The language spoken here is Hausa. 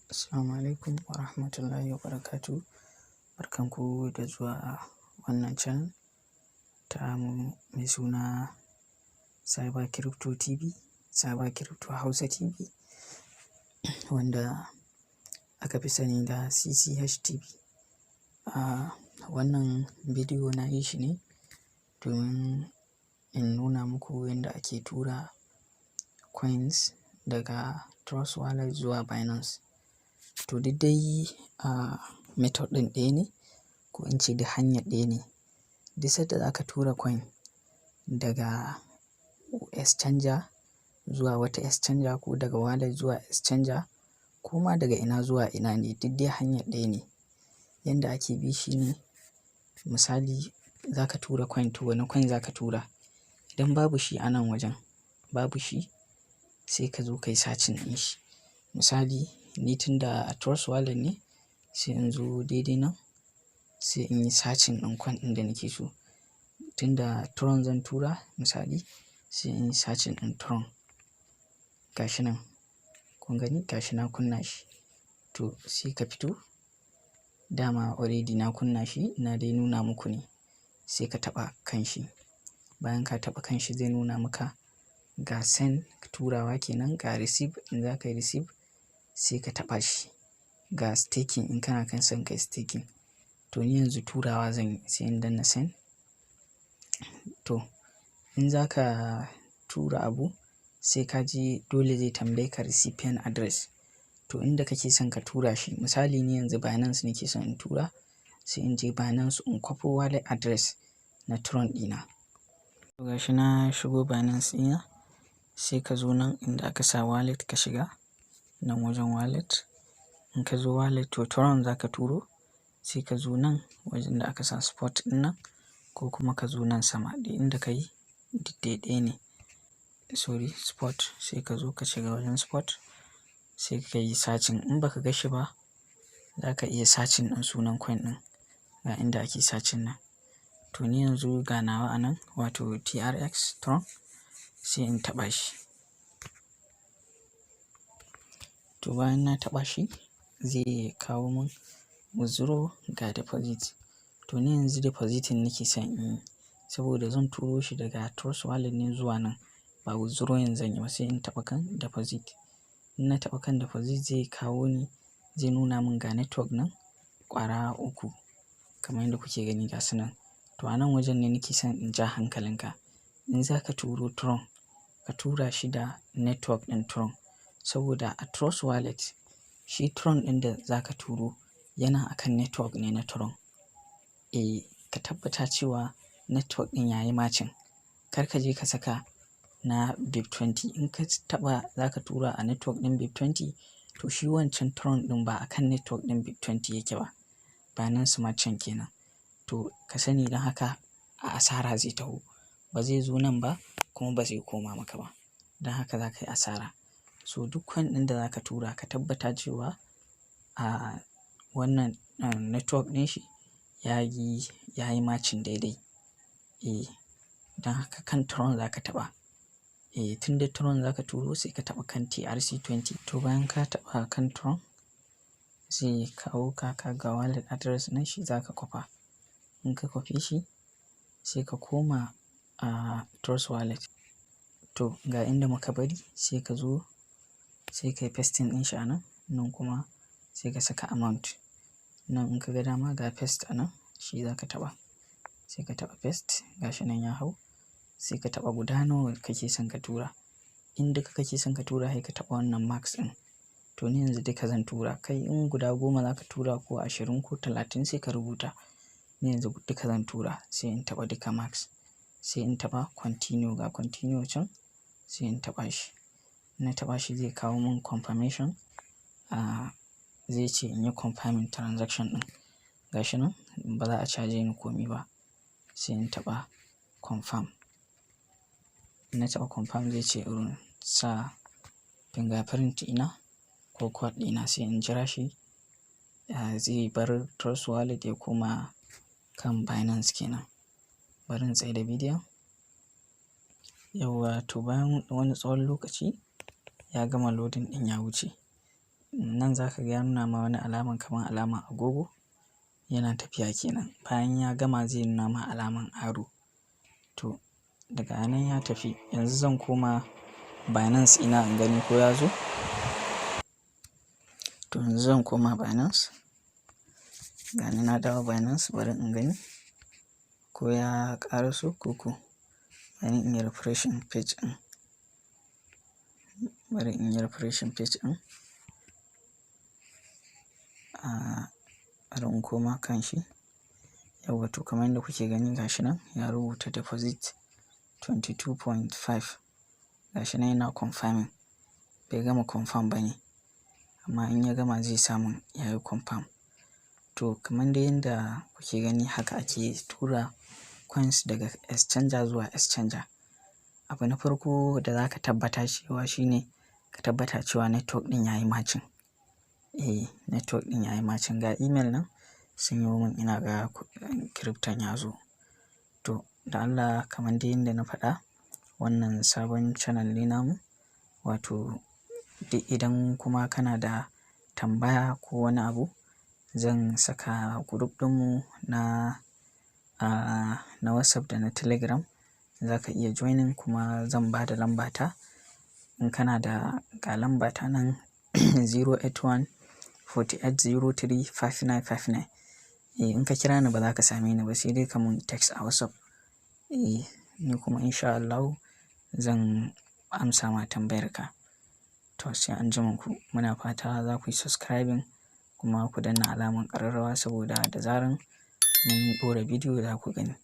Assalamu alaikum wa rahmatullahi wa barakatuh. Barkanku da zuwa wannan channel ta mai suna Cyber Crypto TV, Cyber Crypto Hausa TV, wanda aka fi sani da CCH TV. Wannan bidiyo na yi shi ne domin in nuna muku yadda ake tura coins daga TRUSTWALLET zuwa Binance. To duk dai method ɗin ɗaya ne, ko in ce da hanyar ɗaya ne. Duk sanda za ka tura coin daga exchanger zuwa wata exchanger, ko daga wallet zuwa exchanger, ko ma daga ina zuwa ina ne, duk dai hanyar ɗaya ne. Yanda ake bi shi ne, misali za ka tura coin, to wane coin za ka tura? Idan babu shi a nan wajen, babu shi, sai ka zo ka yi searching ɗin shi. Misali ni tunda a TRUSTWALLET ne, sai in zo daidai nan, sai in yi searching ɗin coin ɗin da nake so. Tunda Tron zan tura misali, sai in yi searching ɗin Tron. Gashi nan, kun gani? Gashi na kunna shi. To sai ka fito, dama already na kunna shi, na dai nuna muku ne. Sai ka taɓa kan shi. Bayan ka taɓa kan shi, zai nuna maka ga send turawa kenan, ga receive in za ka yi receive, sai ka taɓa shi. Ga staking in kana kan son kai staking. To ni yanzu turawa zan yi, sai in danna send. To in za ka tura abu, sai ka je dole zai tambaye ka recipient address. To inda kake son ka tura shi, misali ni yanzu Binance nake son in tura, sai in je Binance in kwafo wallet address na Tron ɗina. To gashi na shigo Binance ɗina, sai ka zo nan inda aka sa wallet ka shiga, nan wajen wallet. In ka zo wallet, to Tron za ka turo, sai ka zo nan wajen da aka sa spot ɗin nan, ko kuma ka zo nan sama, duk inda ka yi duk ɗaya ne. Sorry, spot. Sai ka zo ka shiga wajen spot, sai ka yi searching. In baka ga shi ba, za ka iya searching ɗin sunan coin ɗin, ga inda ake searching nan. To ni yanzu ga nawa a nan, wato TRX Tron, sai in taɓa shi. To bayan na taɓa shi, zai kawo mun withdraw ga deposit. To ni yanzu depositing nake son in yi, saboda zan turo shi daga TRUSTWALLET ne zuwa nan, ba withdrawing zan yi ba. Sai in taɓa kan deposit. In na taɓa kan deposit, zai kawo ni, zai nuna mun ga network nan ƙwara uku, kamar yadda kuke gani ga su nan. To a nan wajen ne nake son in ja hankalinka. In za ka turo Tron, ka tura shi da network ɗin Tron. Saboda a TRUSTWALLET, shi Tron ɗin da za ka turo yana akan network ne na Tron. Ka tabbata cewa network ɗin yayi matching. Kar ka je ka saka na BIP20. In ka taɓa za ka tura a network ɗin BIP20, to shi wancan Tron ɗin ba akan network ɗin BIP20 yake ba. Binance Smart Chain kenan. To ka sani don haka a asara zai taho. Ba zai zo nan ba, kuma ba zai koma maka ba. Don haka za ka yi asara. So duk coin ɗin da za ka tura, ka tabbata cewa wannan network ɗin shi yayi matching daidai. Don haka kan Tron za ka taɓa. Tunda Tron za ka turo, sai ka taɓa kan TRC20. To bayan ka taɓa kan Tron, zai kawo ka ga wallet address nan, shi za ka kwafa. In ka kwafe shi, sai ka koma TRUSTWALLET. To ga inda muka bari, sai ka zo, sai ka yi pasting ɗin shi a nan, nan kuma sai ka saka amount. Nan in ka ga dama ga paste a nan, shi za ka taɓa. Sai ka taɓa paste, gashi nan ya hau. Sai ka taɓa guda nawa kake son ka tura. In duka kake son ka tura, sai ka taɓa wannan max ɗin. To ni yanzu duka zan tura. Kai in guda 10 za ka tura, ko 20 ko 30, sai ka rubuta. Ni yanzu duka zan tura, sai in taɓa duka max. Sai in taɓa continue, ga continue can, sai in taɓa shi. Na taɓa shi, zai kawo mun confirmation. Zai ce in yi confirming transaction ɗin. Gashi nan, ba za a caje ni komi ba. Sai in taɓa confirm. Na taɓa confirm, zai ce in sa fingerprint ina ko code ɗina, sai in jira shi. Zai bar TRUSTWALLET ya koma kan Binance kenan. bari in tsaida bidiyon. Yawwa, to bayan wani tsawon lokaci ya gama loading ɗin ya wuce. Nan za ka ga ya nuna ma wani alaman kamar alaman agogo yana tafiya kenan. Bayan ya gama zai nuna ma alaman arrow. To daga nan ya tafi. Yanzu zan koma Binance ina in gani ko ya zo. To yanzu zan koma Binance. Gani na dawo Binance, bari in gani ko ya ƙaraso ko. Bari in yi refreshing page ɗin. Bari in yi refreshing page ɗin. Bari in koma kan shi. Yawwa, to kamar yadda kuke gani gashi nan ya rubuta deposit 22.5. Gashi nan yana confirming. Bai gama confirm ba ne, amma in ya gama zai samu ya yi confirm. To kamar dai yadda kuke gani haka ake tura coins daga exchanger zuwa exchanger. Abu na farko da za ka tabbata cewa shine ka tabbata cewa network ɗin ya yi matching. Network ɗin ya yi matching. Ga email nan sun yi min, ina ga crypton ya zo. To da Allah, kamar dai yadda na faɗa, wannan sabon channel ne namu. Wato idan kuma kana da tambaya ko wani abu, zan saka group ɗinmu na WhatsApp da na Telegram. Za ka iya joining, kuma zan ba da lambata. In kana da, ga lambata nan 081 4803 5959. In ka kira ni ba za ka same ni ba, sai dai ka mun text a WhatsApp. Ni kuma insha Allahu zan amsa ma tambayarka. To sai anjima ku. Muna fata za ku yi subscribing kuma ku danna alamar ƙararrawa, saboda da zaran mun ɗora bidiyo za ku gani.